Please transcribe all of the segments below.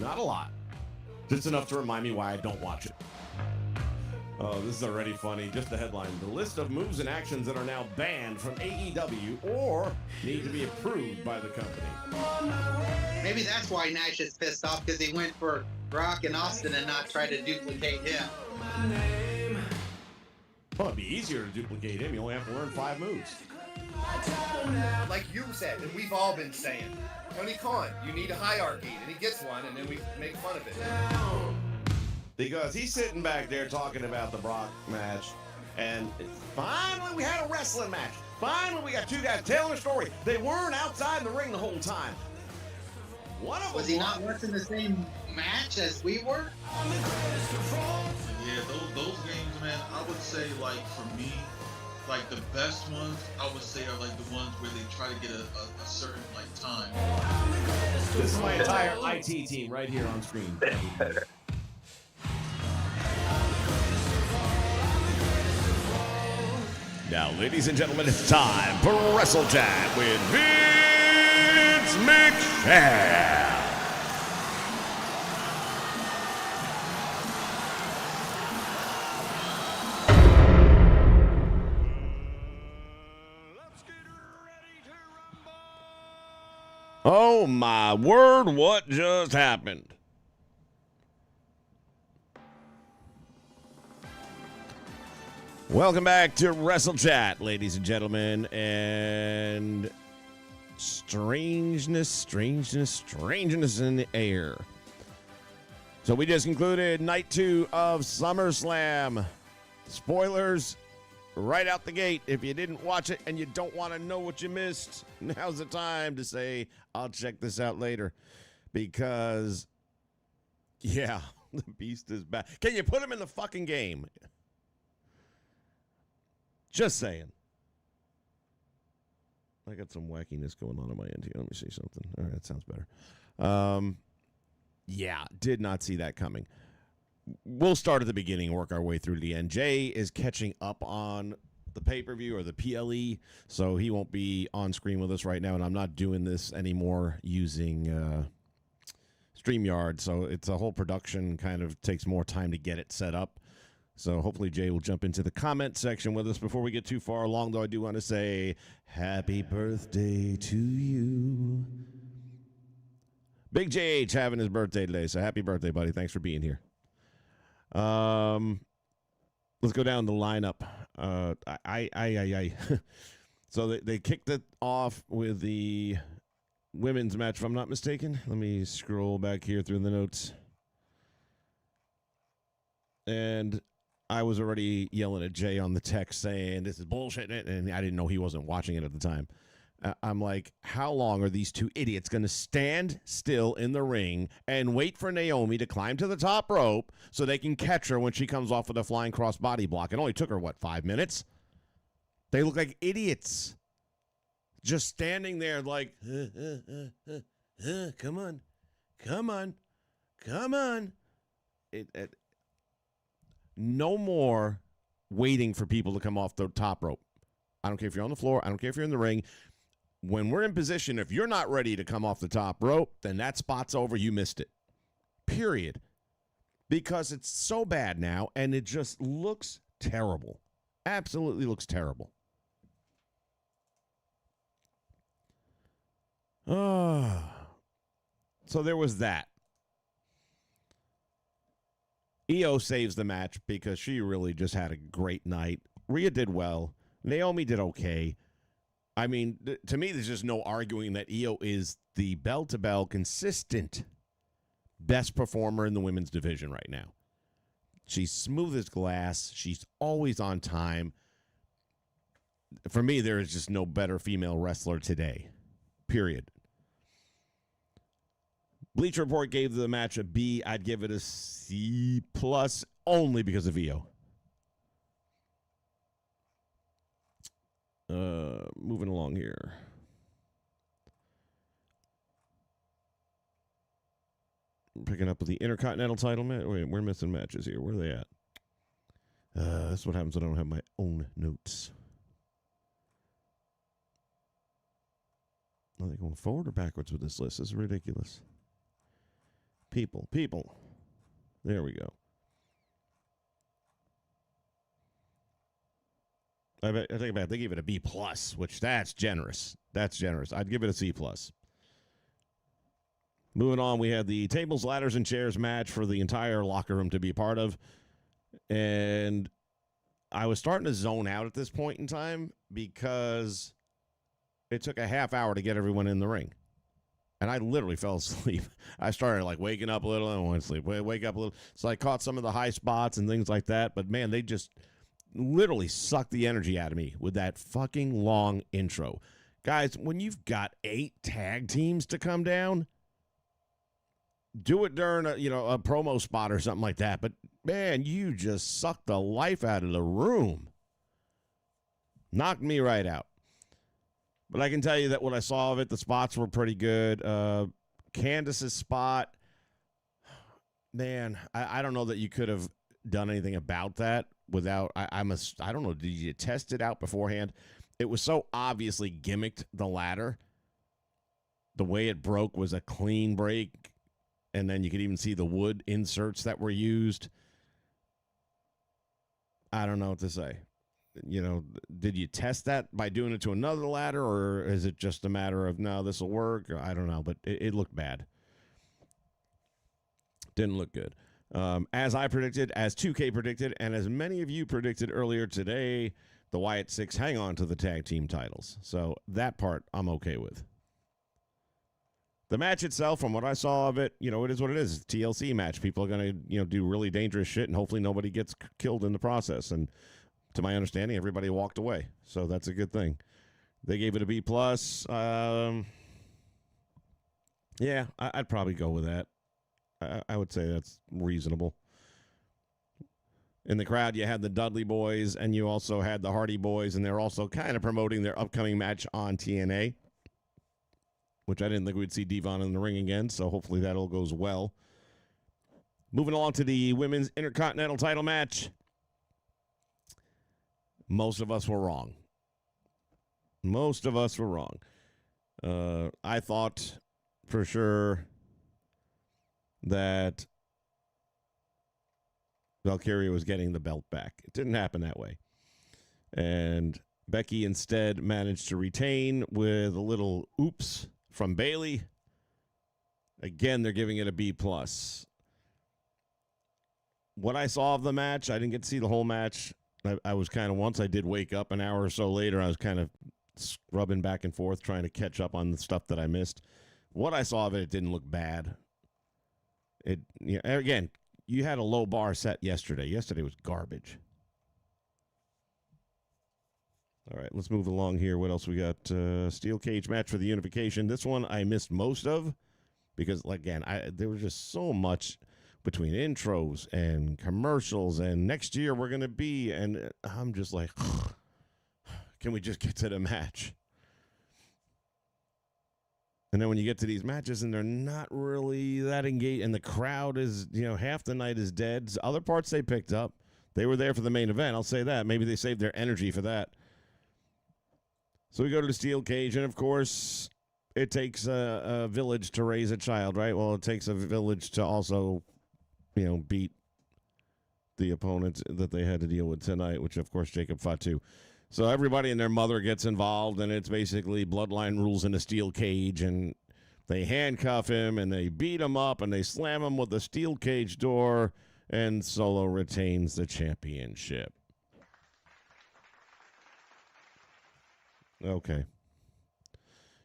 Not a lot. Just enough to remind me why I don't watch it. Oh, this is already funny. Just the headline. The list of moves and actions that are now banned from AEW or need to be approved by the company. Maybe that's why Nash is pissed off, because he went for Rock and Austin and not try to duplicate him. Well, it'd be easier to duplicate him. You only have to learn 5 moves. Like you said, and we've all been saying, Tony Khan, you need a hierarchy, and he gets one, and then we make fun of it. Because he's sitting back there talking about the Brock match, and finally we had a wrestling match. Finally we got 2 guys telling a story. They weren't outside the ring the whole time. One of them Was he not watching the same match as we were? Yeah, those games, man, I would say, like, for me, like, the best ones, I would say, are, like, the ones where they try to get a certain, like, time. This is my entire IT team right here on screen. Now, ladies and gentlemen, it's time for Wrestle Chat with Vince McMahon. Oh my word, what just happened? Welcome back to Wrestle Chat, ladies and gentlemen, and strangeness in the air. So we just concluded night 2 of SummerSlam. Spoilers right out the gate. If you didn't watch it and you don't want to know what you missed, now's the time to say, I'll check this out later. Because, yeah, the beast is back. Can you put him in the fucking game? Just saying. I got some wackiness going on my end here. Let me see something. All right, that sounds better. Yeah, did not see that coming. We'll start at the beginning and work our way through to the end. Jay is catching up on the pay-per-view or the PLE, so he won't be on screen with us right now, and I'm not doing this anymore using StreamYard, so it's a whole production, kind of takes more time to get it set up. So hopefully Jay will jump into the comment section with us before we get too far along, though I do want to say happy birthday to you. Big JH having his birthday today, so happy birthday, buddy. Thanks for being here. Let's go down the lineup. So they kicked it off with the women's match, if I'm not mistaken. Let me scroll back here through the notes. And I was already yelling at Jay on the text saying, this is bullshit, and I didn't know he wasn't watching it at the time. I'm like, how long are these 2 idiots going to stand still in the ring and wait for Naomi to climb to the top rope so they can catch her when she comes off with a flying cross body block? It only took her, 5 minutes? They look like idiots. Just standing there like, come on, come on, come on. No more waiting for people to come off the top rope. I don't care if you're on the floor. I don't care if you're in the ring. When we're in position, if you're not ready to come off the top rope, then that spot's over. You missed it. Period. Because it's so bad now, and it just looks terrible. Absolutely looks terrible. So there was that. Io saves the match because she really just had a great night. Rhea did well. Naomi did okay. I mean, to me, there's just no arguing that Io is the bell-to-bell, consistent best performer in the women's division right now. She's smooth as glass. She's always on time. For me, there is just no better female wrestler today. Period. Bleacher Report gave the match a B. I'd give it a C+ only because of Io. Moving along here. Picking up with the Intercontinental title match. Wait, we're missing matches here. Where are they at? That's what happens when I don't have my own notes. Are they going forward or backwards with this list? This is ridiculous. People. There we go. I think about it. They gave it a B plus, which that's generous. That's generous. I'd give it a C plus. Moving on, we had the tables, ladders, and chairs match for the entire locker room to be a part of. And I was starting to zone out at this point in time because it took a half hour to get everyone in the ring. And I literally fell asleep. I started like waking up a little and went to sleep. Wake up a little. So I caught some of the high spots and things like that. But man, they just literally sucked the energy out of me with that fucking long intro. Guys, when you've got 8 tag teams to come down, do it during a promo spot or something like that. But man, you just sucked the life out of the room. Knocked me right out. But I can tell you that what I saw of it, the spots were pretty good. Candace's spot, man, I don't know that you could have done anything about that without, I don't know, did you test it out beforehand? It was so obviously gimmicked, the ladder. The way it broke was a clean break, and then you could even see the wood inserts that were used. I don't know what to say. Did you test that by doing it to another ladder, or is it just a matter of, no, this will work? I don't know, but it looked bad. Didn't look good. As I predicted, as 2K predicted, and as many of you predicted earlier today, the Wyatt Six hang on to the tag team titles. So that part I'm okay with. The match itself, from what I saw of it, it is what it is. It's a TLC match. People are going to, do really dangerous shit, and hopefully nobody gets killed in the process. And to my understanding, everybody walked away. So that's a good thing. They gave it a B+. Yeah, I'd probably go with that. I would say that's reasonable. In the crowd, you had the Dudley Boys, and you also had the Hardy Boys, and they're also kind of promoting their upcoming match on TNA, which I didn't think we'd see Devon in the ring again, so hopefully that all goes well. Moving along to the Women's Intercontinental title match. Most of us were wrong. I thought for sure that Valkyria was getting the belt back. It didn't happen that way. And Becky instead managed to retain with a little oops from Bayley. Again, they're giving it a B+. What I saw of the match, I didn't get to see the whole match. I was kind of, once I did wake up an hour or so later, I was kind of scrubbing back and forth, trying to catch up on the stuff that I missed. What I saw of it didn't look bad. Again, you had a low bar set yesterday. Yesterday was garbage. All right, let's move along here. What else we got? Steel cage match for the unification. This one I missed most of because, again, there was just so much between intros and commercials and next year we're going to be, and I'm just like, can we just get to the match? And then when you get to these matches and they're not really that engaged and the crowd is, half the night is dead. Other parts they picked up. They were there for the main event. I'll say that. Maybe they saved their energy for that. So we go to the steel cage, and of course, it takes a village to raise a child, right? Well, it takes a village to also, beat the opponents that they had to deal with tonight, which, of course, Jacob fought too. So everybody and their mother gets involved, and it's basically bloodline rules in a steel cage, and they handcuff him, and they beat him up, and they slam him with the steel cage door, and Solo retains the championship. Okay.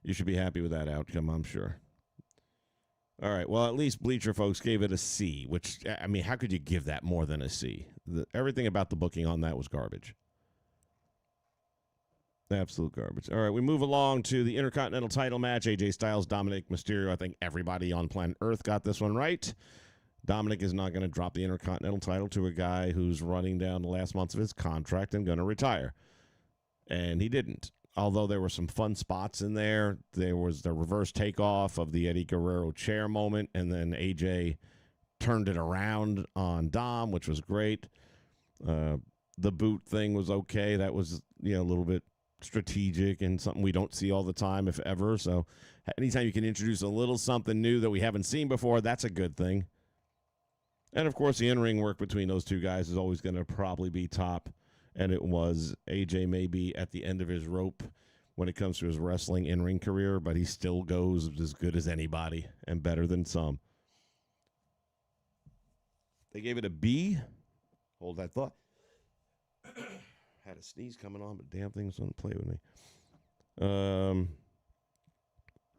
You should be happy with that outcome, I'm sure. All right, well, at least Bleacher folks gave it a C, which, how could you give that more than a C? Everything about the booking on that was garbage. Absolute garbage. All right, we move along to the Intercontinental title match. AJ Styles, Dominic Mysterio. I think everybody on planet Earth got this one right. Dominic is not going to drop the Intercontinental title to a guy who's running down the last months of his contract and going to retire. And he didn't. Although there were some fun spots in there. There was the reverse takeoff of the Eddie Guerrero chair moment, and then AJ turned it around on Dom, which was great. The boot thing was okay. That was, a little bit strategic and something we don't see all the time, if ever. So anytime you can introduce a little something new that we haven't seen before, that's a good thing. And, of course, the in-ring work between those two guys is always going to probably be top. And it was. AJ may be at the end of his rope when it comes to his wrestling in-ring career, but he still goes as good as anybody and better than some. They gave it a B. Hold that thought. Had a sneeze coming on, but damn thing's going to play with me.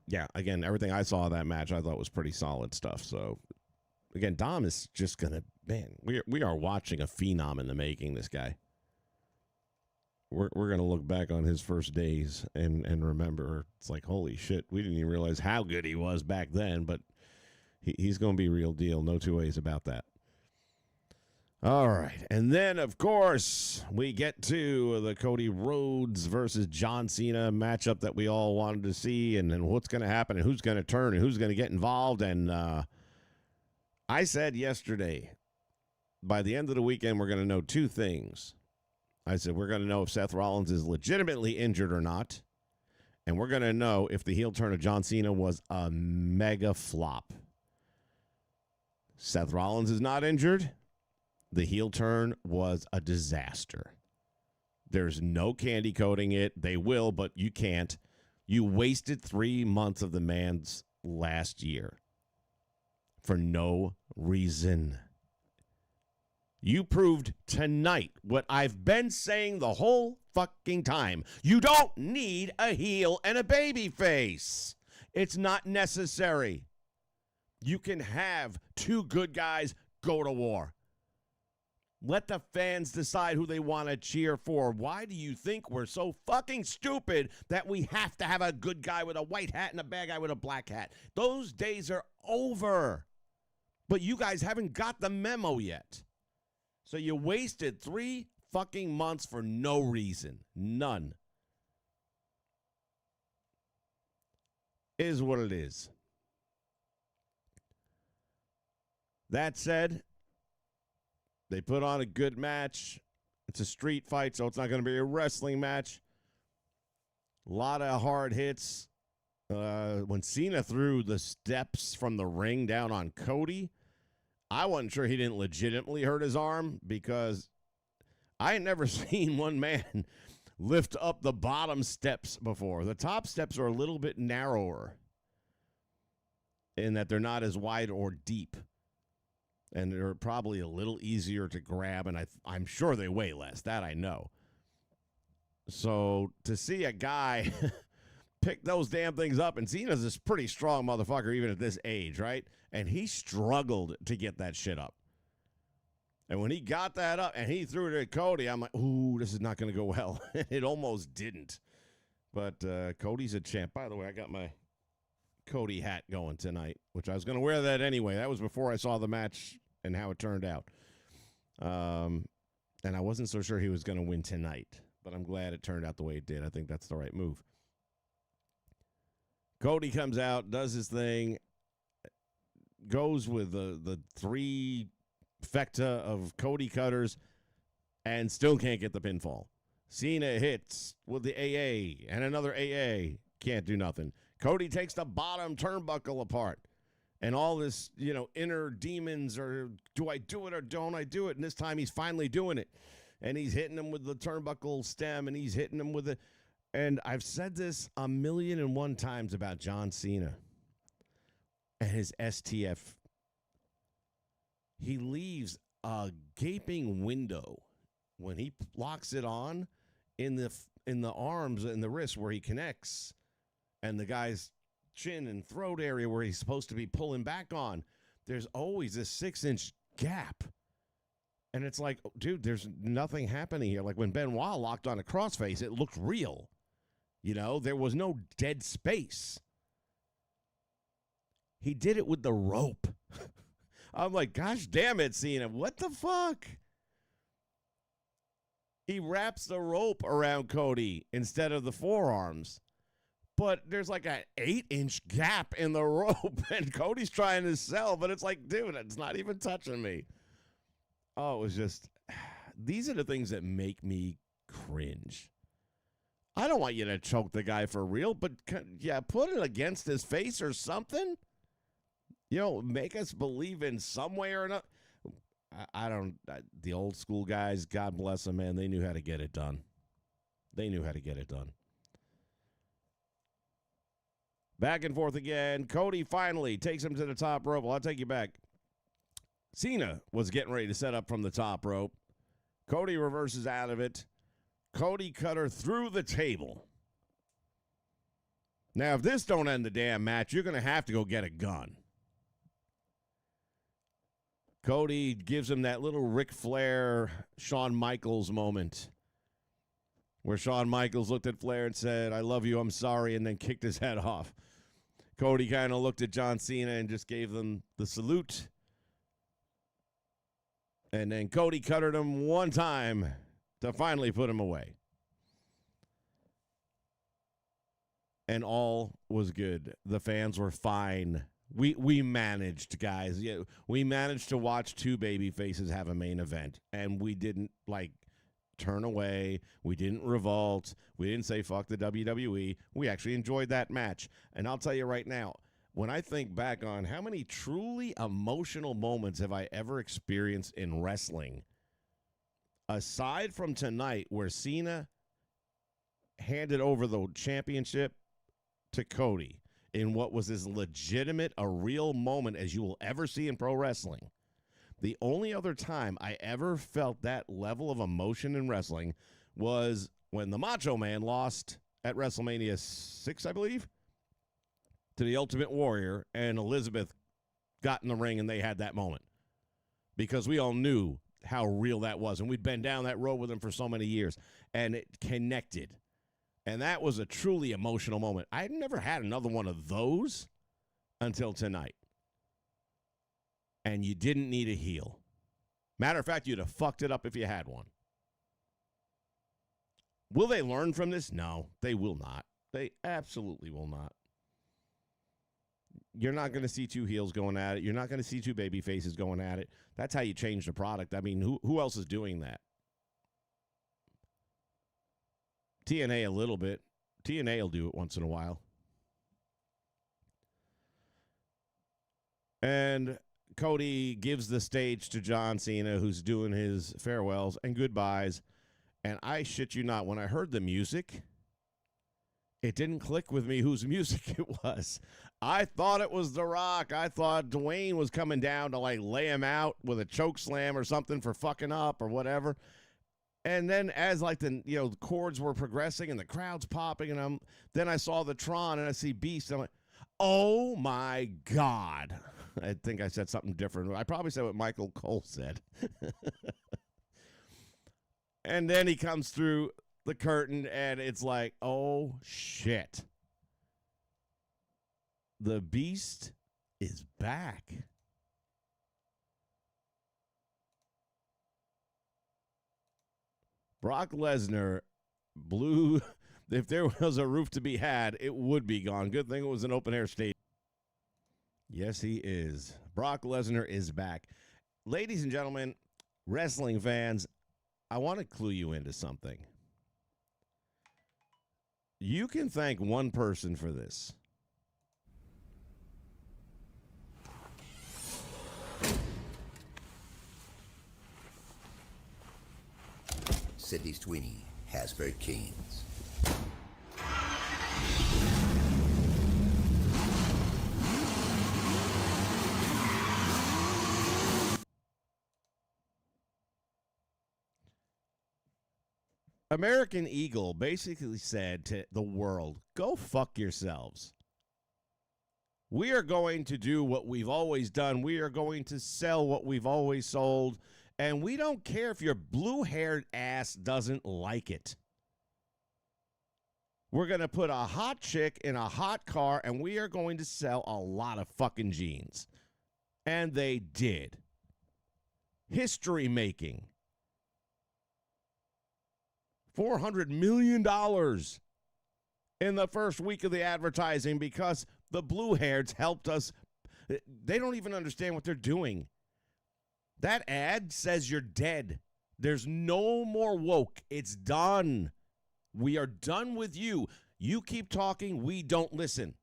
Yeah, again, everything I saw of that match I thought was pretty solid stuff. So, again, Dom is just going to, man, we are watching a phenom in the making, this guy. We're going to look back on his first days and remember, it's like, holy shit, we didn't even realize how good he was back then, but he's going to be real deal. No two ways about that. All right. And then, of course, we get to the Cody Rhodes versus John Cena matchup that we all wanted to see, and then what's going to happen and who's going to turn and who's going to get involved. And I said yesterday, by the end of the weekend, we're going to know two things. I said we're going to know if Seth Rollins is legitimately injured or not, and we're going to know if the heel turn of John Cena was a mega flop. Seth Rollins is not injured. The heel turn was a disaster. There's no candy coating it. They will, but you can't. You wasted 3 months of the man's last year for no reason. You proved tonight what I've been saying the whole fucking time. You don't need a heel and a baby face. It's not necessary. You can have two good guys go to war. Let the fans decide who they want to cheer for. Why do you think we're so fucking stupid that we have to have a good guy with a white hat and a bad guy with a black hat? Those days are over. But you guys haven't got the memo yet. So you wasted 3 fucking months for no reason. None. Is what it is. That said, they put on a good match. It's a street fight, so it's not going to be a wrestling match. A lot of hard hits. When Cena threw the steps from the ring down on Cody, I wasn't sure he didn't legitimately hurt his arm because I had never seen one man lift up the bottom steps before. The top steps are a little bit narrower in that they're not as wide or deep. And they're probably a little easier to grab, and I'm sure they weigh less. That I know. So to see a guy pick those damn things up, and Cena's this pretty strong motherfucker even at this age, right? And he struggled to get that shit up. And when he got that up and he threw it at Cody, I'm like, ooh, this is not going to go well. It almost didn't. But Cody's a champ. By the way, I got my Cody hat going tonight, which I was going to wear that anyway. That was before I saw the match and how it turned out. And I wasn't so sure he was going to win tonight, but I'm glad it turned out the way it did. I think that's the right move. Cody comes out, does his thing, goes with the 3 fecta of Cody cutters, and still can't get the pinfall. Cena hits with the AA and another AA. Can't do nothing. Cody takes the bottom turnbuckle apart. And all this, inner demons are, do I do it or don't I do it? And this time he's finally doing it. And he's hitting him with the turnbuckle stem, and he's hitting him with it. And I've said this 1,000,001 times about John Cena and his STF. He leaves a gaping window when he locks it on in the arms and the wrist where he connects. And the guy's chin and throat area where he's supposed to be pulling back on, there's always this 6-inch gap. And it's like, dude, there's nothing happening here. Like when Benoit locked on a crossface, it looked real. There was no dead space. He did it with the rope. I'm like, gosh damn it, Cena. What the fuck? He wraps the rope around Cody instead of the forearms. But there's like an 8-inch gap in the rope, and Cody's trying to sell, but it's like, dude, it's not even touching me. Oh, it was just, these are the things that make me cringe. I don't want you to choke the guy for real, but yeah, put it against his face or something. Make us believe in some way or another. The old school guys, God bless them, man, they knew how to get it done. Back and forth again. Cody finally takes him to the top rope. Well, I'll take you back. Cena was getting ready to set up from the top rope. Cody reverses out of it. Cody cutter through the table. Now, if this don't end the damn match, you're going to have to go get a gun. Cody gives him that little Ric Flair, Shawn Michaels moment where Shawn Michaels looked at Flair and said, "I love you, I'm sorry," and then kicked his head off. Cody kind of looked at John Cena and just gave them the salute. And then Cody cuttered him one time to finally put him away. And all was good. The fans were fine. We managed, guys. Yeah, we managed to watch two baby faces have a main event. And we didn't, turn away. We didn't revolt. We didn't say, fuck the WWE. We actually enjoyed that match. And I'll tell you right now, when I think back on how many truly emotional moments have I ever experienced in wrestling, aside from tonight where Cena handed over the championship to Cody in what was as legitimate a real moment as you will ever see in pro wrestling, the only other time I ever felt that level of emotion in wrestling was when the Macho Man lost at WrestleMania 6, I believe, to the Ultimate Warrior, and Elizabeth got in the ring and they had that moment. Because we all knew how real that was, and we'd been down that road with him for so many years, and it connected. And that was a truly emotional moment. I had never had another one of those until tonight. And you didn't need a heel. Matter of fact, you'd have fucked it up if you had one. Will they learn from this? No, they will not. They absolutely will not. You're not going to see two heels going at it. You're not going to see two baby faces going at it. That's how you change the product. I mean, who else is doing that? TNA a little bit. TNA will do it once in a while. And Cody gives the stage to John Cena, who's doing his farewells and goodbyes. And I shit you not, when I heard the music, it didn't click with me whose music it was. I thought it was The Rock. I thought Dwayne was coming down to lay him out with a choke slam or something for fucking up or whatever. And then as the chords were progressing and the crowd's popping, and then I saw the Tron and I see Beast. And I'm like, oh my God. I think I said something different. I probably said what Michael Cole said. And then he comes through the curtain and it's like, oh shit. The Beast is back. Brock Lesnar blew. If there was a roof to be had, it would be gone. Good thing it was an open air stadium. Yes, he is. Brock Lesnar is back. Ladies and gentlemen, wrestling fans, I want to clue you into something. You can thank one person for this. Sidney Sweeney, Hasbro Keynes. American Eagle basically said to the world, go fuck yourselves. We are going to do what we've always done. We are going to sell what we've always sold. And we don't care if your blue-haired ass doesn't like it. We're going to put a hot chick in a hot car, and we are going to sell a lot of fucking jeans. And they did. History making. $400 million in the first week of the advertising because the blue-hairs helped us. They don't even understand what they're doing. That ad says you're dead. There's no more woke. It's done. We are done with you. You keep talking. We don't listen.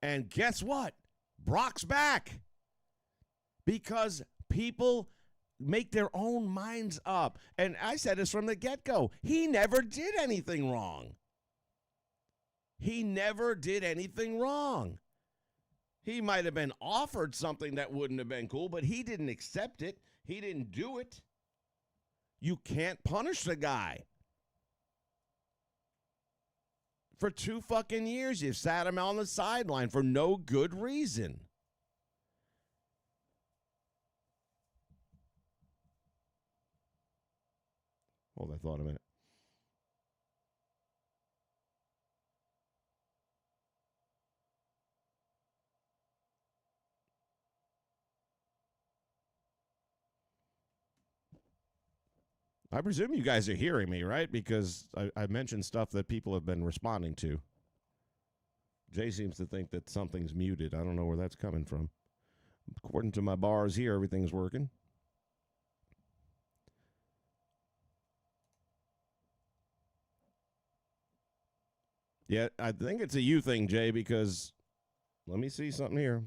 And guess what? Brock's back. Because people make their own minds up. And I said this from the get-go. He never did anything wrong. He never did anything wrong. He might have been offered something that wouldn't have been cool, but he didn't accept it. He didn't do it. You can't punish the guy. For 2 fucking years, you've sat him on the sideline for no good reason. Hold that thought a minute. I presume you guys are hearing me, right? Because I mentioned stuff that people have been responding to. Jay seems to think that something's muted. I don't know where that's coming from. According to my bars here, everything's working. Yeah, I think it's a you thing, Jay, because let me see something here.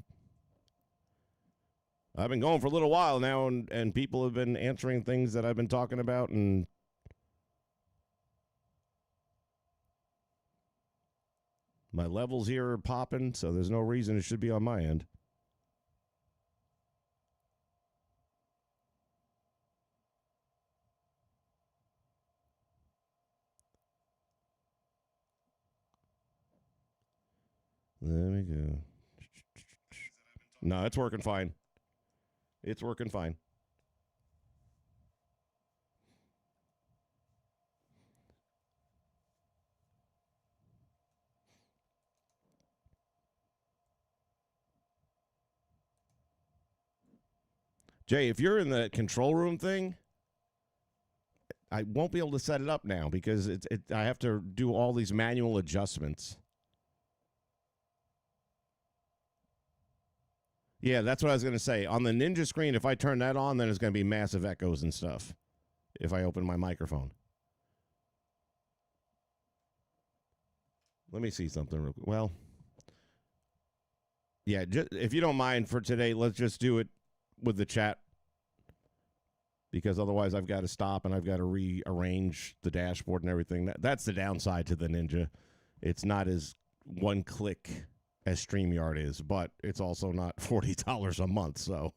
I've been going for a little while now, and people have been answering things that I've been talking about, and my levels here are popping, so there's no reason it should be on my end. There we go. No, it's working fine. It's working fine. Jay, if you're in the control room thing, I won't be able to set it up now because I have to do all these manual adjustments. Yeah, that's what I was going to say. On the Ninja screen, if I turn that on, then it's going to be massive echoes and stuff if I open my microphone. Let me see something real quick. Well, yeah, if you don't mind for today, let's just do it with the chat because otherwise I've got to stop and I've got to rearrange the dashboard and everything. That's the downside to the Ninja. It's not as one click as StreamYard is, but it's also not $40 a month. So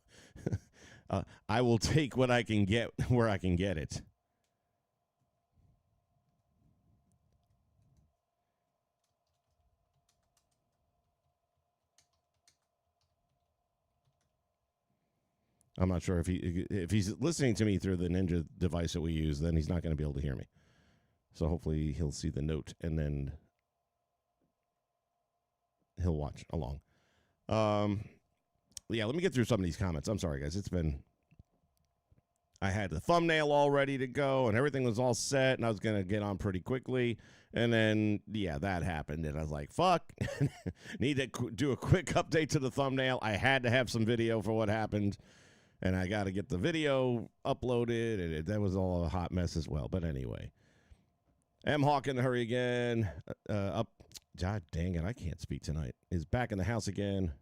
I will take what I can get where I can get it. I'm not sure if he's listening to me through the Ninja device that we use, then he's not going to be able to hear me. So hopefully he'll see the note and then he'll watch along. Yeah, let me get through some of these comments. I'm sorry, guys. I had the thumbnail all ready to go and everything was all set and I was going to get on pretty quickly. And then, yeah, that happened. And I was like, fuck, need to do a quick update to the thumbnail. I had to have some video for what happened. And I got to get the video uploaded. And that was all a hot mess as well. But anyway, M. Hawk in the hurry again. God dang it, I can't speak tonight. Is back in the house again.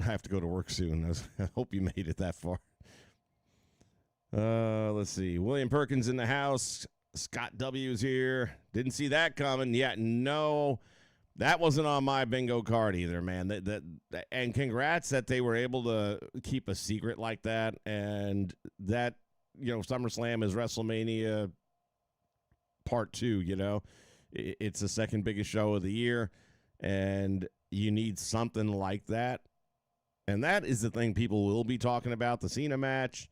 I have to go to work soon. I hope you made it that far. Let's see. William Perkins in the house. Scott W's here. Didn't see that coming yet. No, that wasn't on my bingo card either, man. And congrats that they were able to keep a secret like that. And that, SummerSlam is WrestleMania Part 2, It's the second biggest show of the year, and you need something like that. And that is the thing people will be talking about, the Cena match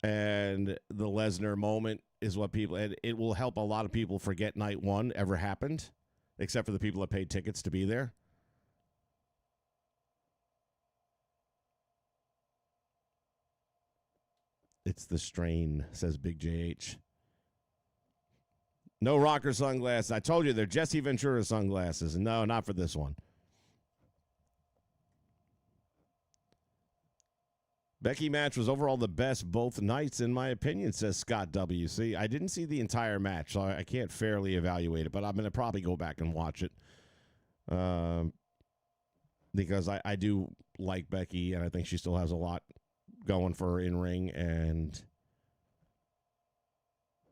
and the Lesnar moment is what people, and it will help a lot of people forget night one ever happened, except for the people that paid tickets to be there. It's the strain, says Big JH. No rocker sunglasses. I told you they're Jesse Ventura sunglasses. No, not for this one. Becky match was overall the best both nights, in my opinion, says Scott WC. I didn't see the entire match, so I can't fairly evaluate it, but I'm going to probably go back and watch it because I do like Becky, and I think she still has a lot going for her in-ring, and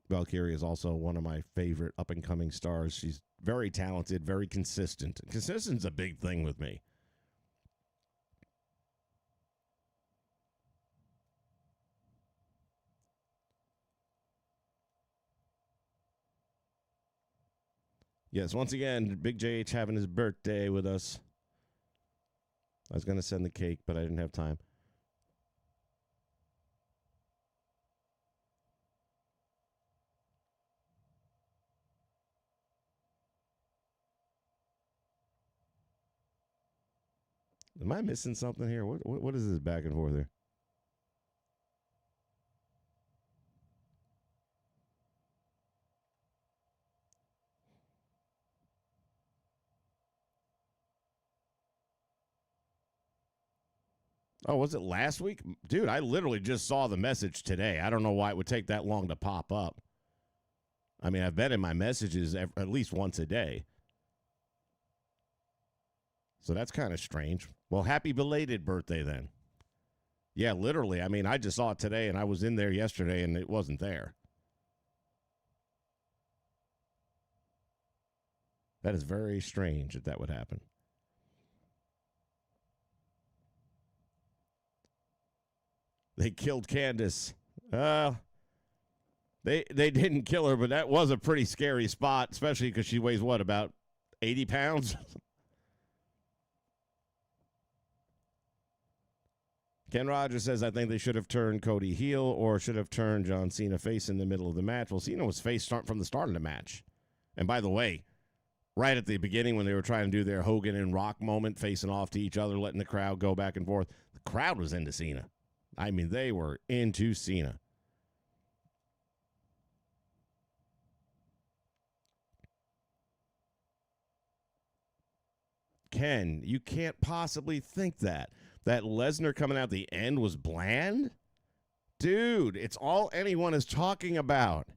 Valkyrie is also one of my favorite up-and-coming stars. She's very talented, very consistent. Consistent's a big thing with me. Yes, once again, Big JH having his birthday with us. I was going to send the cake, but I didn't have time. Am I missing something here? What is this back and forth here? Oh, was it last week? Dude, I literally just saw the message today. I don't know why it would take that long to pop up. I mean, I've been in my messages at least once a day. So that's kind of strange. Well, happy belated birthday then. Yeah, literally. I mean, I just saw it today, and I was in there yesterday, and it wasn't there. That is very strange that would happen. They killed Candace. They didn't kill her, but that was a pretty scary spot, especially because she weighs, what, about 80 pounds? Ken Rogers says, I think they should have turned Cody heel or should have turned John Cena face in the middle of the match. Well, Cena was face from the start of the match. And by the way, right at the beginning when they were trying to do their Hogan and Rock moment, facing off to each other, letting the crowd go back and forth, the crowd was into Cena. I mean, they were into Cena. Ken, you can't possibly think that Lesnar coming out the end was bland? Dude, it's all anyone is talking about.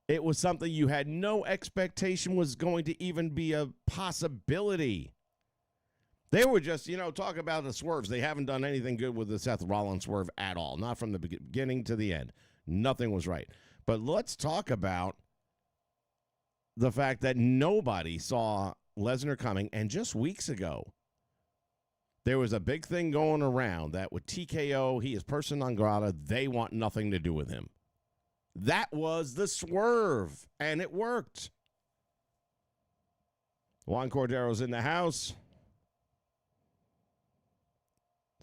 It was something you had no expectation was going to even be a possibility. They were just, talk about the swerves. They haven't done anything good with the Seth Rollins swerve at all. Not from the beginning to the end. Nothing was right. But let's talk about the fact that nobody saw Lesnar coming. And just weeks ago, there was a big thing going around that with TKO, he is person non grata. They want nothing to do with him. That was the swerve, and it worked. Juan Cordero's in the house.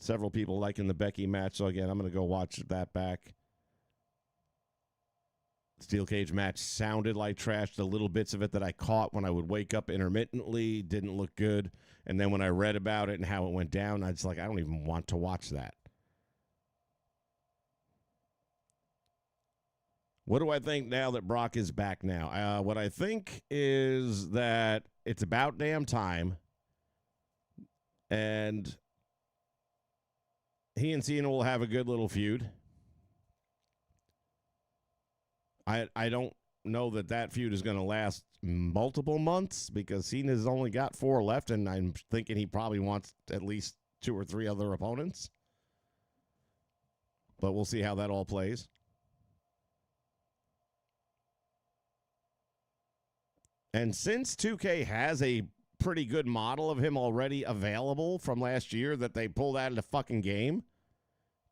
Several people liking the Becky match, so again, I'm going to go watch that back. Steel cage match sounded like trash. The little bits of it that I caught when I would wake up intermittently didn't look good. And then when I read about it and how it went down, I was like, I don't even want to watch that. What do I think now that Brock is back now? What I think is that it's about damn time. And he and Cena will have a good little feud. I don't know that feud is going to last multiple months because Cena's only got 4 left, and I'm thinking he probably wants at least 2 or 3 other opponents. But we'll see how that all plays. And since 2K has a pretty good model of him already available from last year that they pulled out of the fucking game,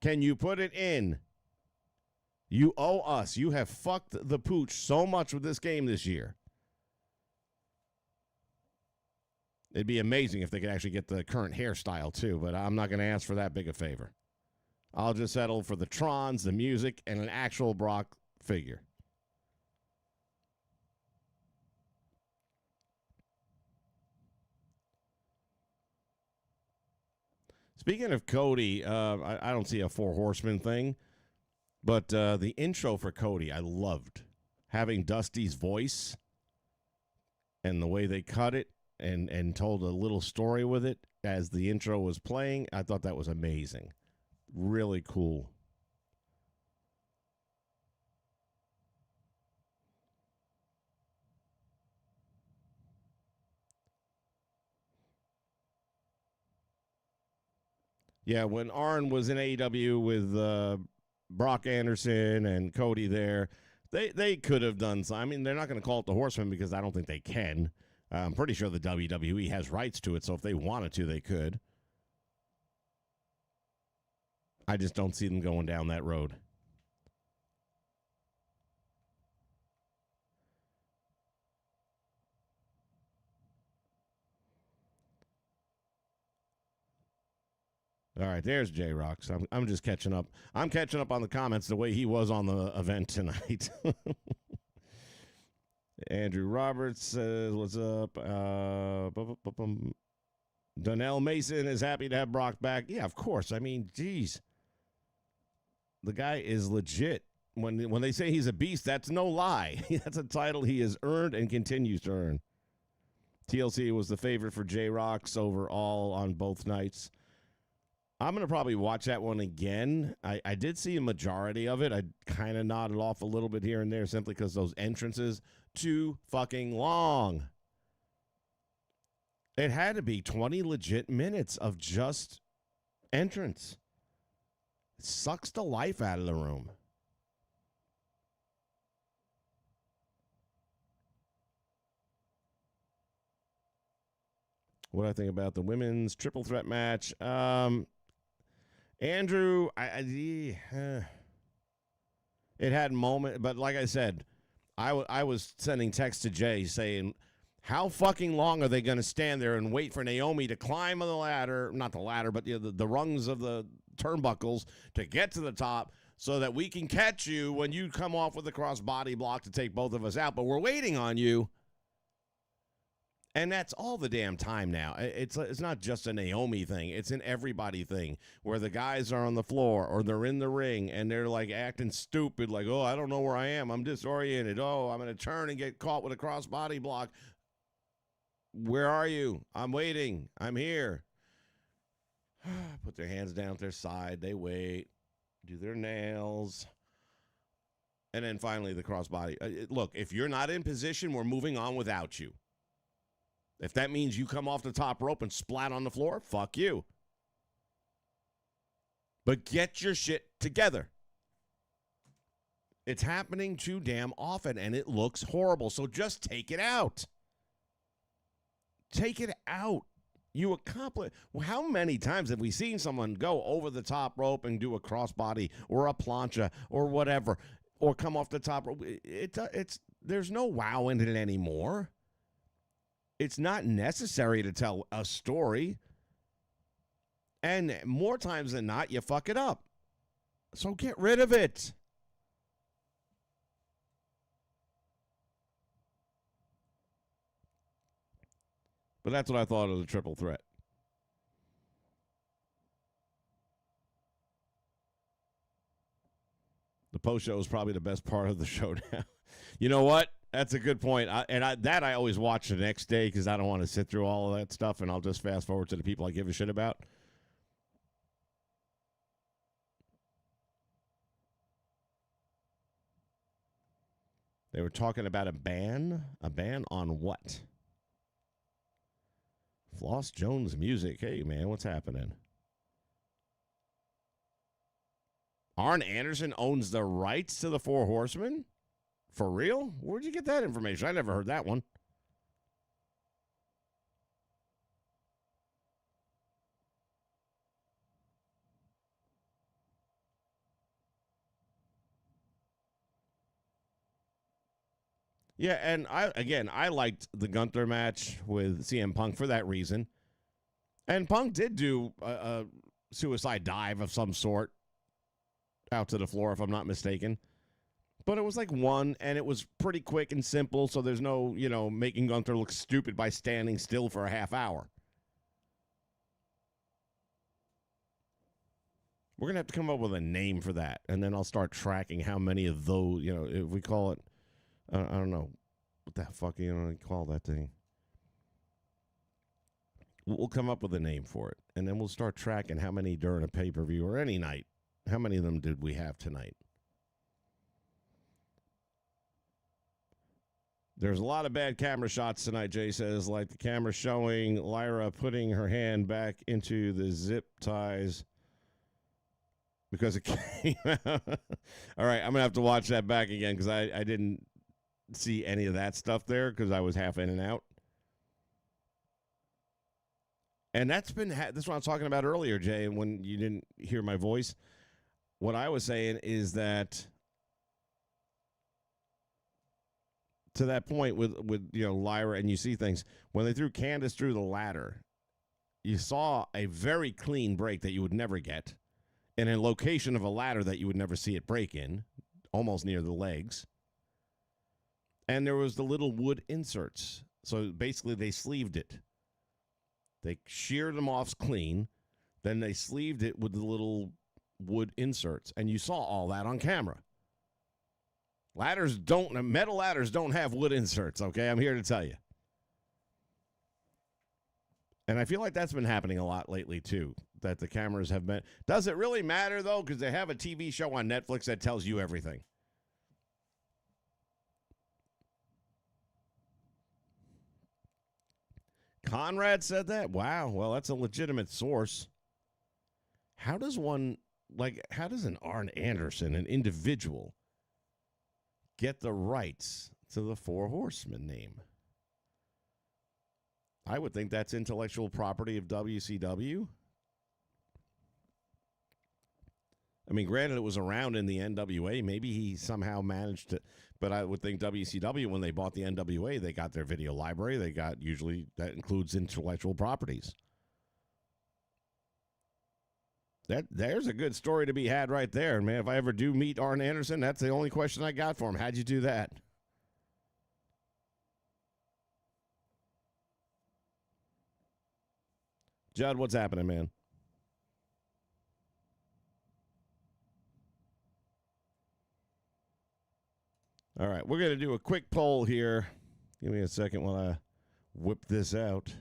can you put it in? You owe us. You have fucked the pooch so much with this game this year. It'd be amazing if they could actually get the current hairstyle, too, but I'm not going to ask for that big a favor. I'll just settle for the Trons, the music, and an actual Brock figure. Speaking of Cody, I don't see a 4 Horsemen thing. But the intro for Cody, I loved. Having Dusty's voice and the way they cut it and told a little story with it as the intro was playing, I thought that was amazing. Really cool. Yeah, when Arn was in AEW with Brock Anderson and Cody there, they could have done some. I mean, they're not going to call it the Horsemen because I don't think they can. I'm pretty sure the WWE has rights to it, so if they wanted to, they could. I just don't see them going down that road. All right, there's J-Rock. So I'm just catching up. I'm catching up on the comments the way he was on the event tonight. Andrew Roberts says, what's up? Donnell Mason is happy to have Brock back. Yeah, of course. I mean, geez. The guy is legit. When they say he's a beast, that's no lie. That's a title he has earned and continues to earn. TLC was the favorite for J-Rocks overall on both nights. I'm going to probably watch that one again. I did see a majority of it. I kind of nodded off a little bit here and there simply because those entrances too fucking long. It had to be 20 legit minutes of just entrance. It sucks the life out of the room. What do I think about the women's triple threat match? Andrew, it had moment, but like I said, I was sending text to Jay saying, how fucking long are they going to stand there and wait for Naomi to climb on the ladder, not the ladder, but the rungs of the turnbuckles to get to the top so that we can catch you when you come off with the cross body block to take both of us out, but we're waiting on you. And that's all the damn time now. It's not just a Naomi thing. It's an everybody thing where the guys are on the floor or they're in the ring and they're like acting stupid, like, oh, I don't know where I am. I'm disoriented. Oh, I'm going to turn and get caught with a cross body block. Where are you? I'm waiting. I'm here. Put their hands down at their side. They wait. Do their nails. And then finally the cross body. Look, if you're not in position, we're moving on without you. If that means you come off the top rope and splat on the floor, fuck you. But get your shit together. It's happening too damn often, and it looks horrible. So just take it out. Take it out. You accomplish. Well, how many times have we seen someone go over the top rope and do a crossbody or a plancha or whatever, or come off the top rope? There's no wow in it anymore. It's not necessary to tell a story. And more times than not, you fuck it up. So get rid of it. But that's what I thought of the triple threat. The post show is probably the best part of the show now. You know what? That's a good point. I always watch the next day because I don't want to sit through all of that stuff, and I'll just fast forward to the people I give a shit about. They were talking about a ban. A ban on what? Floss Jones music. Hey, man, what's happening? Arn Anderson owns the rights to the Four Horsemen? For real? Where'd you get that information? I never heard that one. Yeah, and I liked the Gunther match with CM Punk for that reason. And Punk did do a suicide dive of some sort out to the floor, if I'm not mistaken. But it was like one, and it was pretty quick and simple, so there's no, making Gunther look stupid by standing still for a half hour. We're going to have to come up with a name for that, and then I'll start tracking how many of those, if we call it, I don't know, what the fuck call that thing? We'll come up with a name for it, and then we'll start tracking how many during a pay-per-view or any night. How many of them did we have tonight? There's a lot of bad camera shots tonight, Jay says, like the camera showing Lyra putting her hand back into the zip ties because it came out. All right, I'm going to have to watch that back again because I didn't see any of that stuff there because I was half in and out. And that's what I was talking about earlier, Jay, when you didn't hear my voice. What I was saying is that to that point with Lyra, and you see things when they threw Candace through the ladder, you saw a very clean break that you would never get in a location of a ladder that you would never see it break in, almost near the legs. And there was the little wood inserts. So basically they sleeved it. They sheared them off clean, then they sleeved it with the little wood inserts, and you saw all that on camera. Metal ladders don't have wood inserts, okay? I'm here to tell you. And I feel like that's been happening a lot lately, too, that the cameras have been. Does it really matter, though? Because they have a TV show on Netflix that tells you everything. Conrad said that? Wow. Well, that's a legitimate source. How does an Arn Anderson, an individual, get the rights to the Four Horsemen name? I would think that's intellectual property of WCW. I mean, granted, it was around in the NWA. Maybe he somehow managed to, but I would think WCW, when they bought the NWA, they got their video library. Usually that includes intellectual properties. There's a good story to be had right there, man. If I ever do meet Arn Anderson, that's the only question I got for him. How'd you do that? Judd, what's happening, man? All right, we're going to do a quick poll here. Give me a second while I whip this out.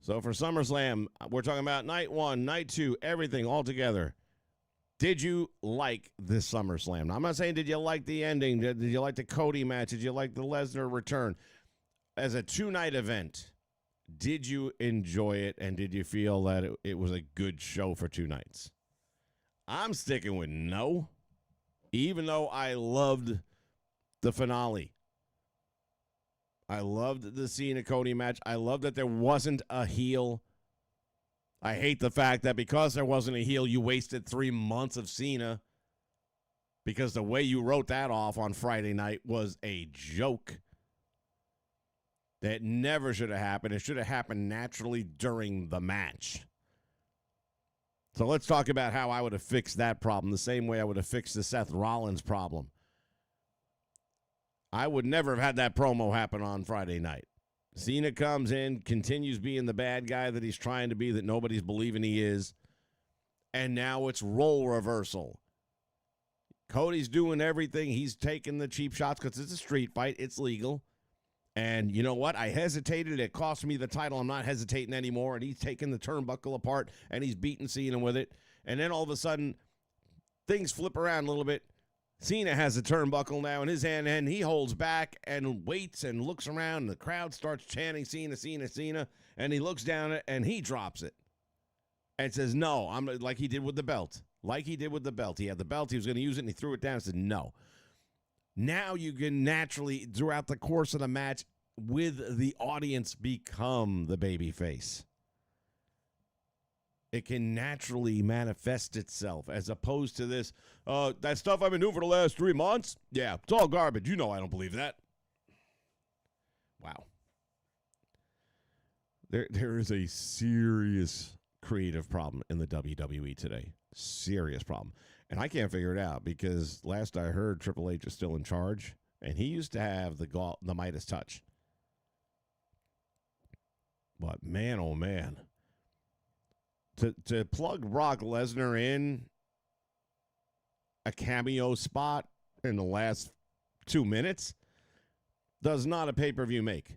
So for SummerSlam, we're talking about night 1, night 2, everything all together. Did you like this SummerSlam? Now, I'm not saying did you like the ending, did you like the Cody match, did you like the Lesnar return? As a 2-night event, did you enjoy it, and did you feel that it was a good show for 2 nights? I'm sticking with no, even though I loved the finale. I loved the Cena-Cody match. I loved that there wasn't a heel. I hate the fact that because there wasn't a heel, you wasted 3 months of Cena, because the way you wrote that off on Friday night was a joke. That never should have happened. It should have happened naturally during the match. So let's talk about how I would have fixed that problem the same way I would have fixed the Seth Rollins problem. I would never have had that promo happen on Friday night. Cena comes in, continues being the bad guy that he's trying to be, that nobody's believing he is, and now it's role reversal. Cody's doing everything. He's taking the cheap shots because it's a street fight. It's legal. And you know what? I hesitated. It cost me the title. I'm not hesitating anymore. And he's taking the turnbuckle apart, and he's beating Cena with it. And then all of a sudden, things flip around a little bit. Cena has the turnbuckle now in his hand, and he holds back and waits and looks around. And the crowd starts chanting Cena, Cena, Cena. And he looks down and he drops it. And says, no, I'm like he did with the belt. Like he did with the belt. He had the belt. He was going to use it, and he threw it down and said, no. Now you can naturally, throughout the course of the match, with the audience, become the babyface. It can naturally manifest itself, as opposed to this, that stuff I've been doing for the last 3 months? Yeah, it's all garbage. You know I don't believe that. Wow. There is a serious creative problem in the WWE today. Serious problem. And I can't figure it out because last I heard, Triple H is still in charge, and he used to have the Midas touch. But man, oh man, to plug Brock Lesnar in a cameo spot in the last 2 minutes does not a pay-per-view make.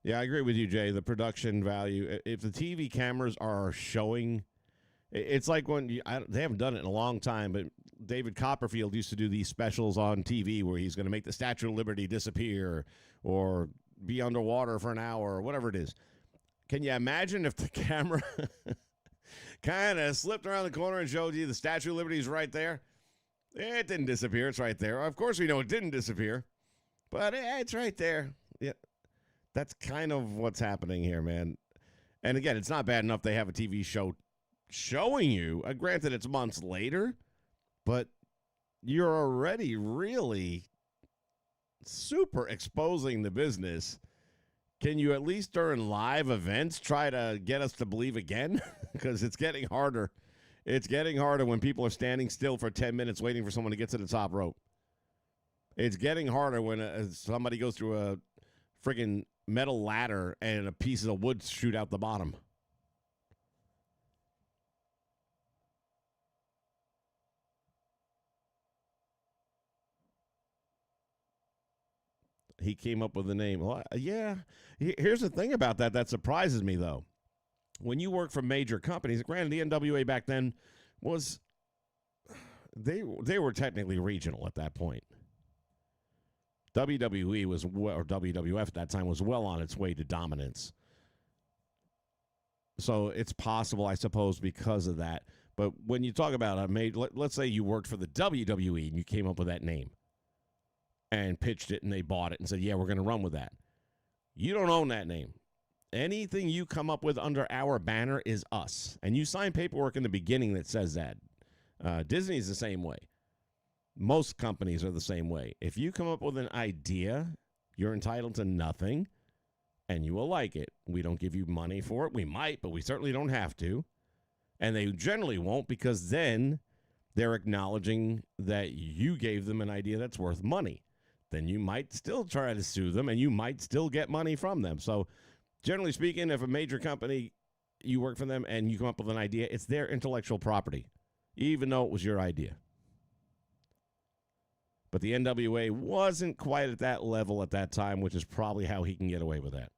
Yeah, I agree with you, Jay. The production value, if the TV cameras are showing, it's like when they haven't done it in a long time, but David Copperfield used to do these specials on TV where he's going to make the Statue of Liberty disappear or be underwater for an hour or whatever it is. Can you imagine if the camera kind of slipped around the corner and showed you the Statue of Liberty is right there? It didn't disappear. It's right there. Of course, we know it didn't disappear, but it's right there. Yeah. That's kind of what's happening here, man. And again, it's not bad enough they have a TV show showing you. Granted, it's months later, but you're already really super exposing the business. Can you at least during live events try to get us to believe again? Because it's getting harder. It's getting harder when people are standing still for 10 minutes waiting for someone to get to the top rope. It's getting harder when somebody goes through a friggin' metal ladder and a piece of wood shoot out the bottom. He came up with the name. Well, yeah. Here's the thing about that surprises me, though. When you work for major companies, granted, the NWA back then was, they were technically regional at that point. WWE was, or WWF at that time, was well on its way to dominance. So it's possible, I suppose, because of that. But when you talk about let's say you worked for the WWE and you came up with that name and pitched it and they bought it and said, yeah, we're going to run with that. You don't own that name. Anything you come up with under our banner is us. And you sign paperwork in the beginning that says that. Disney's the same way. Most companies are the same way. If you come up with an idea, you're entitled to nothing, and you will like it. We don't give you money for it. We might, but we certainly don't have to. And they generally won't, because then they're acknowledging that you gave them an idea that's worth money. Then you might still try to sue them, and you might still get money from them. So generally speaking, if a major company, you work for them and you come up with an idea, it's their intellectual property, even though it was your idea. But the NWA wasn't quite at that level at that time, which is probably how he can get away with that.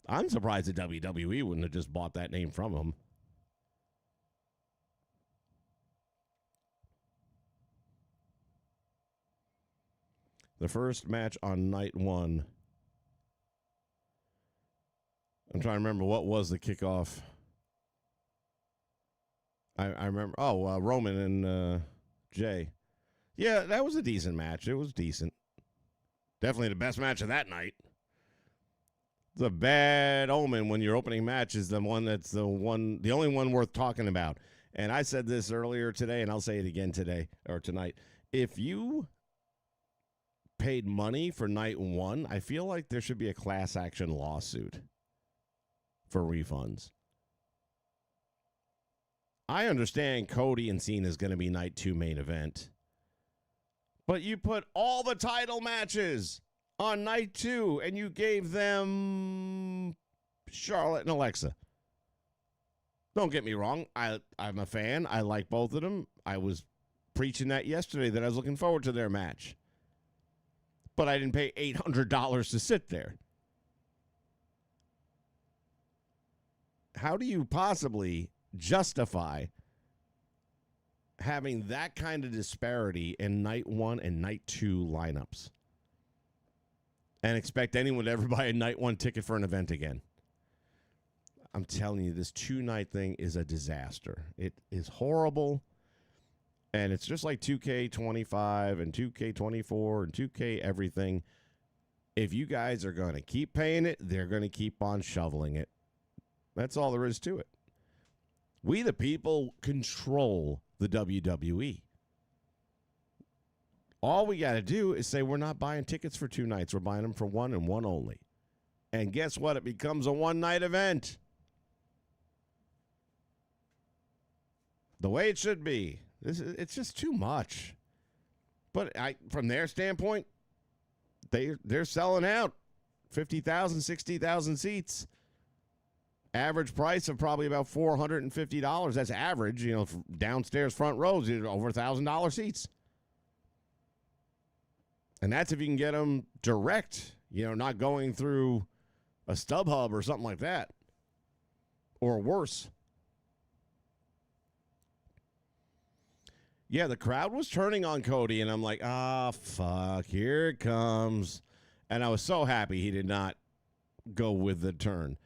I'm surprised the WWE wouldn't have just bought that name from him. The first match on night one. I'm trying to remember what was the kickoff. I remember. Oh, Roman and Jay. Yeah, that was a decent match. It was decent. Definitely the best match of that night. It's a bad omen when your opening match is the one that's the only one worth talking about. And I said this earlier today, and I'll say it again today or tonight. If you paid money for night one, I feel like there should be a class action lawsuit for refunds. I understand Cody and Cena is going to be night two main event. But you put all the title matches on night two, and you gave them Charlotte and Alexa. Don't get me wrong. I'm a fan. I like both of them. I was preaching that yesterday that I was looking forward to their match. But I didn't pay $800 to sit there. How do you possibly justify having that kind of disparity in night one and night two lineups and expect anyone to ever buy a night one ticket for an event again? I'm telling you, this 2-night thing is a disaster. It is horrible. And it's just like 2K25 and 2K24 and 2K everything. If you guys are going to keep paying it, they're going to keep on shoveling it. That's all there is to it. We, the people, control the WWE. All we got to do is say we're not buying tickets for 2 nights. We're buying them for one and one only. And guess what? It becomes a one-night event. the way it should be. It's just too much. But from their standpoint, they're selling out 50,000, 60,000 seats. Average price of probably about $450. That's average. Downstairs front rows, over $1,000 seats. And that's if you can get them direct, not going through a StubHub or something like that. Or worse. Yeah, the crowd was turning on Cody, and I'm like, fuck, here it comes. And I was so happy he did not go with the turn.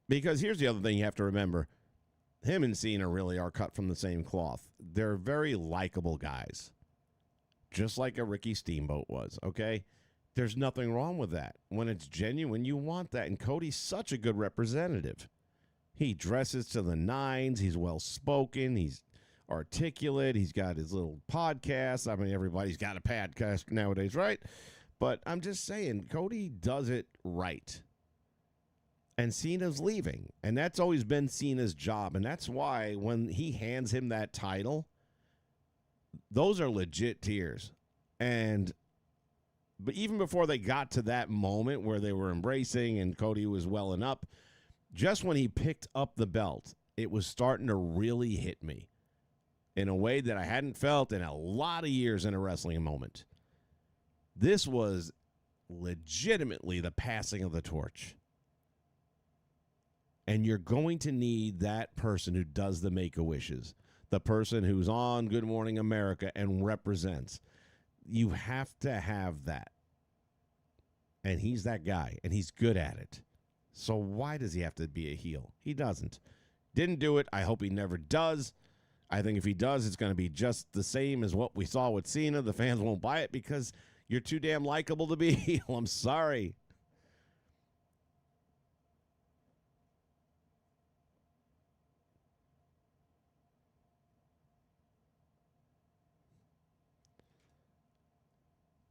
Because here's the other thing you have to remember. Him and Cena really are cut from the same cloth. They're very likable guys. Just like a Ricky Steamboat was, okay? There's nothing wrong with that. When it's genuine, you want that. And Cody's such a good representative. He dresses to the nines. He's well-spoken. He's articulate. He's got his little podcast. I mean, everybody's got a podcast nowadays, right? But I'm just saying, Cody does it right. And Cena's leaving. And that's always been Cena's job. And that's why when he hands him that title, those are legit tears. But even before they got to that moment where they were embracing and Cody was welling up, just when he picked up the belt, it was starting to really hit me in a way that I hadn't felt in a lot of years in a wrestling moment. This was legitimately the passing of the torch. And you're going to need that person who does the Make-A-Wishes, the person who's on Good Morning America and represents. You have to have that. And he's that guy, and he's good at it. So why does he have to be a heel? He doesn't. Didn't do it. I hope he never does. I think if he does, it's going to be just the same as what we saw with Cena. The fans won't buy it because you're too damn likable to be a heel. I'm sorry.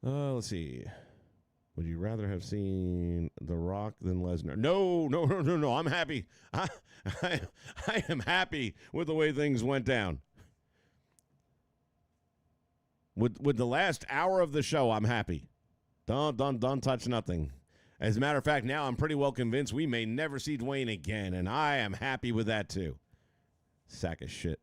Let's see. Would you rather have seen The Rock than Lesnar? No. I'm happy. I am happy with the way things went down. With the last hour of the show, I'm happy. Don't touch nothing. As a matter of fact, now I'm pretty well convinced we may never see Dwayne again, and I am happy with that too. Sack of shit.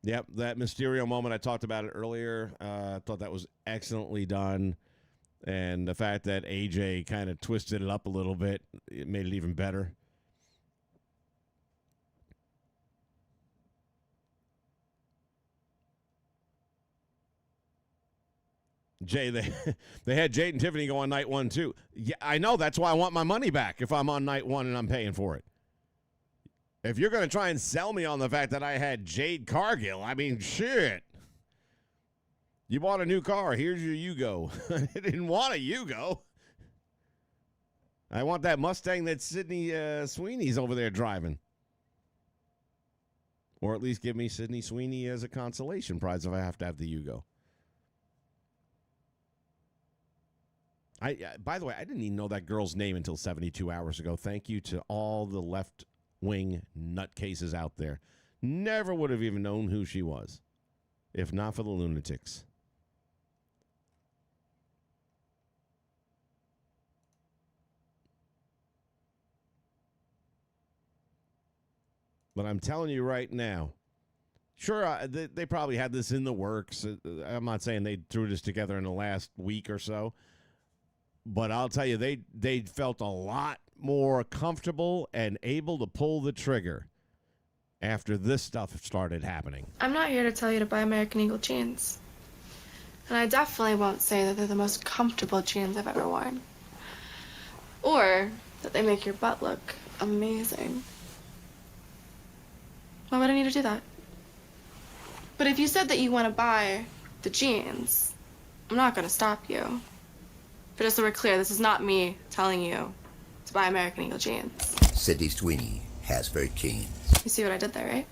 Yep, that Mysterio moment, I talked about it earlier. I thought that was excellently done. And the fact that AJ kind of twisted it up a little bit, it made it even better. Jay, they had Jade and Tiffany go on night one, too. Yeah, I know. That's why I want my money back if I'm on night one and I'm paying for it. If you're going to try and sell me on the fact that I had Jade Cargill, I mean, shit. You bought a new car. Here's your Yugo. I didn't want a Yugo. I want that Mustang that Sydney Sweeney's over there driving. Or at least give me Sydney Sweeney as a consolation prize if I have to have the Yugo. By the way, I didn't even know that girl's name until 72 hours ago. Thank you to all the left-wing nutcases out there. Never would have even known who she was, if not for the lunatics. But I'm telling you right now, sure, they probably had this in the works. I'm not saying they threw this together in the last week or so. But I'll tell you, they felt a lot more comfortable and able to pull the trigger after this stuff started happening. I'm not here to tell you to buy American Eagle jeans. And I definitely won't say that they're the most comfortable jeans I've ever worn. Or that they make your butt look amazing. Why would I need to do that? But if you said that you want to buy the jeans, I'm not going to stop you. But just so we're clear, this is not me telling you to buy American Eagle jeans. Sydney Sweeney has very keen. You see what I did there, right?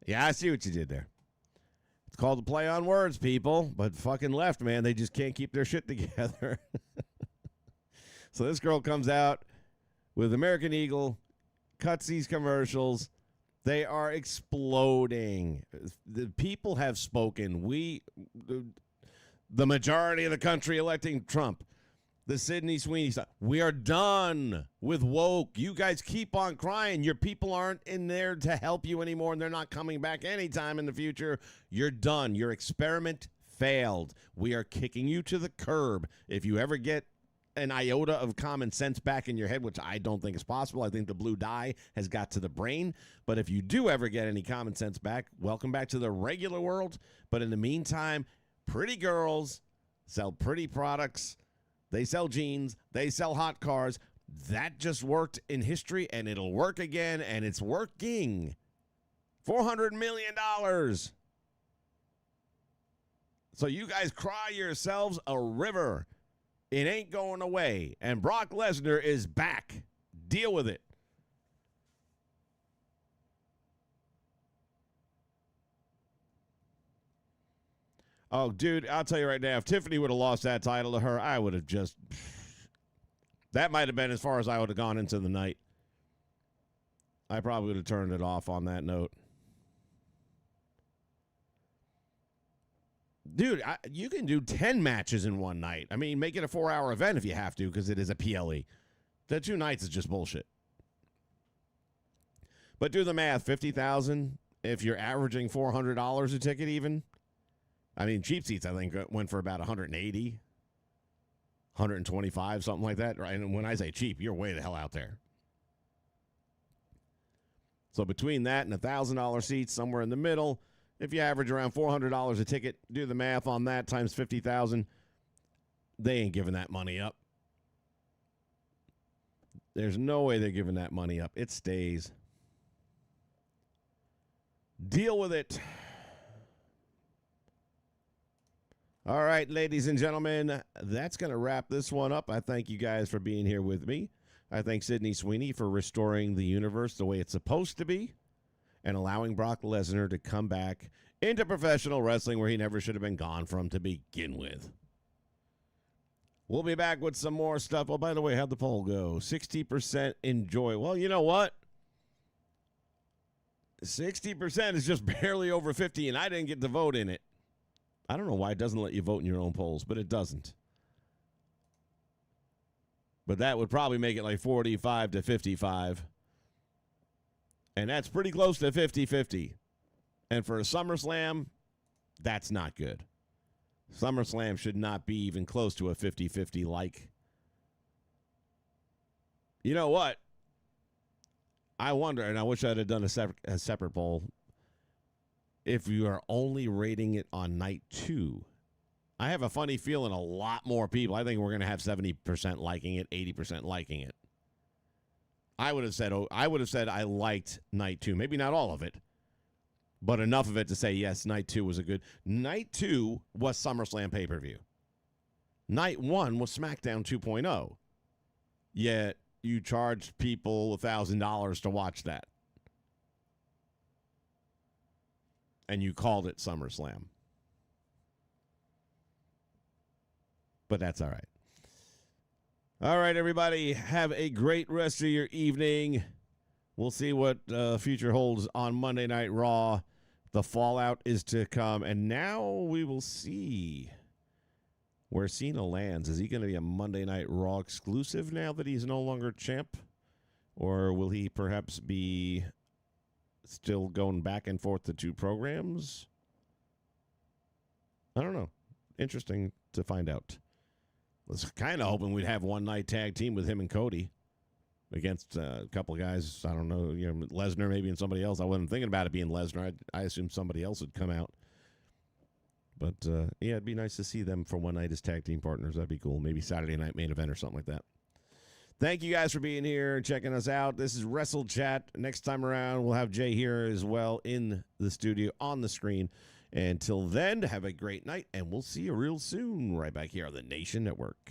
Yeah, I see what you did there. It's called a play on words, people. But fucking left, man, they just can't keep their shit together. So this girl comes out with American Eagle, cuts these commercials. They are exploding. The people have spoken. The majority of the country electing Trump. The Sydney Sweeney stuff. We are done with woke. You guys keep on crying. Your people aren't in there to help you anymore, and they're not coming back anytime in the future. You're done. Your experiment failed. We are kicking you to the curb. If you ever get an iota of common sense back in your head, which I don't think is possible, I think the blue dye has got to the brain. But if you do ever get any common sense back, welcome back to the regular world. But in the meantime, pretty girls sell pretty products. They sell jeans. They sell hot cars. That just worked in history, and it'll work again, and it's working. $400 million. So you guys cry yourselves a river. It ain't going away. And Brock Lesnar is back. Deal with it. Oh, dude, I'll tell you right now, if Tiffany would have lost that title to her, I would have just... That might have been as far as I would have gone into the night. I probably would have turned it off on that note. Dude, you can do 10 matches in one night. I mean, make it a 4-hour event if you have to, because it is a PLE. The 2 nights is just bullshit. But do the math, $50,000 if you're averaging $400 a ticket even. I mean, cheap seats, I think, went for about 180, 125, something like that. Right? And when I say cheap, you're way the hell out there. So between that and $1,000 seats, somewhere in the middle, if you average around $400 a ticket, do the math on that times 50,000, they ain't giving that money up. There's no way they're giving that money up. It stays. Deal with it. All right, ladies and gentlemen, that's going to wrap this one up. I thank you guys for being here with me. I thank Sydney Sweeney for restoring the universe the way it's supposed to be and allowing Brock Lesnar to come back into professional wrestling where he never should have been gone from to begin with. We'll be back with some more stuff. Oh, by the way, how'd the poll go? 60% enjoy. Well, you know what? 60% is just barely over 50, and I didn't get to vote in it. I don't know why it doesn't let you vote in your own polls, but it doesn't. But that would probably make it like 45 to 55. And that's pretty close to 50-50. And for a SummerSlam, that's not good. SummerSlam should not be even close to a 50-50 like. You know what? I wonder, and I wish I'd have done a separate poll, if you are only rating it on night 2. I have a funny feeling a lot more people, I think we're going to have 70% liking it, 80% liking it. I would have said I liked night 2. Maybe not all of it, but enough of it to say, yes, night 2 was a good. Night 2 was SummerSlam pay-per-view. Night 1 was SmackDown 2.0. Yet you charged people $1,000 to watch that. And you called it SummerSlam. But that's all right. All right, everybody. Have a great rest of your evening. We'll see what future holds on Monday Night Raw. The fallout is to come. And now we will see where Cena lands. Is he going to be a Monday Night Raw exclusive now that he's no longer champ? Or will he perhaps be still going back and forth to 2 programs? I don't know. Interesting to find out. I was kind of hoping we'd have one night tag team with him and Cody against a couple of guys. I don't know, Lesnar maybe and somebody else. I wasn't thinking about it being Lesnar. I assumed somebody else would come out. But, yeah, it'd be nice to see them for one night as tag team partners. That'd be cool. Maybe Saturday night main event or something like that. Thank you guys for being here and checking us out. This is Wrestle Chat. Next time around, we'll have Jay here as well in the studio on the screen. Until then, have a great night, and we'll see you real soon right back here on the Nation Network.